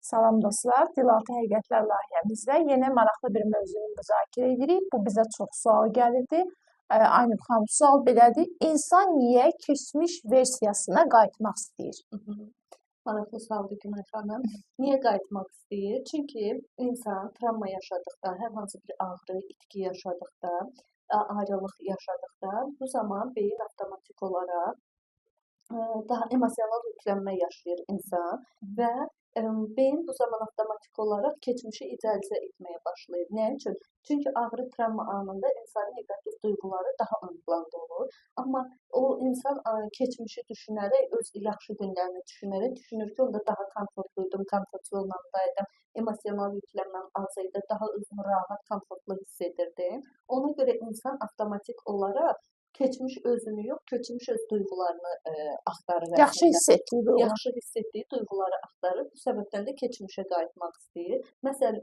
Salam dostlar, Dilaltı Həqiqətlər layihəmizdə yenə maraqlı bir mövzunu müzakirə edirik. Bu bizə çox sual gəlirdi. Aynur xanım, sual belədir. İnsan niyə keçmiş versiyasına qayıtmaq istəyir? Maraqlı sualdır Günay xanım. Niyə qayıtmaq istəyir? Çünki insan travma yaşadıqda, hər hansı bir ağrı, itki yaşadıqda, ayrılıq yaşadıqda bu zaman beyin avtomatik olaraq daha emosional yüklənmə yaşayır insan və beyin bu zaman avtomatik olaraq keçmişi idealizə etməyə başlayır. Nə üçün? Çünki ağrı, travma anında insanın neqativ duyğuları daha ön planda olur. Amma o insan keçmişi düşünərək, öz yaxşı günlərini düşünür ki, onda daha komfortluydum, komfort zonamdaydım, emosional yüklənməm az idi, daha özümü rahat, komfortlu hiss edirdim. Ona görə insan avtomatik olaraq keçmiş özünü yox, keçmiş öz duyğularını axtarır. Yaxşı hiss etdiyi duyğular. Yaxşı hiss etdiyi duyğuları axtarır. Bu səbəbdən də keçmişə qayıtmaq istəyir. Məsələn,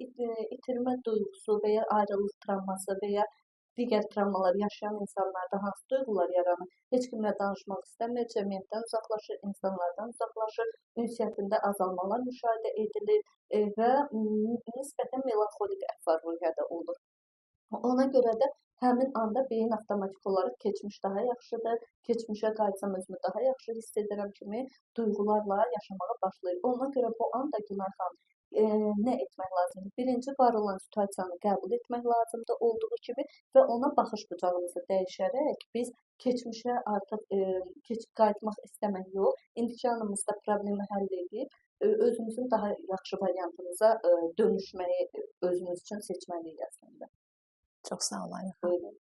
itirmə duyğusu və ya ayrılıq travması və ya digər travmalar yaşayan insanlarda hansı duyğular yaranır? Heç kimlə danışmaq istəmir, cəmiyyətdən uzaqlaşır, insanlardan uzaqlaşır, ünsiyyətində azalmalar müşahidə edilir və nisbətən melanxolik əhval-ruhiyyədə olur. Ona görə də həmin anda beyin avtomatik olaraq keçmiş daha yaxşıdır, keçmişə qayıtsam özümü daha yaxşı hiss edirəm kimi duyğularla yaşamağa başlayır. Ona görə bu anda Günay xanım nə etmək lazımdır? Birinci, var olan situasiyanı qəbul etmək lazımdır olduğu kimi və ona baxış bucağımızı dəyişərək biz keçmişə artıq qayıtmaq istəmək yox, indiki anımızda problemi həll edib özümüzün daha yaxşı variantımıza dönüşməyi özümüz üçün seçməliyik əslində. Çox sağ olun.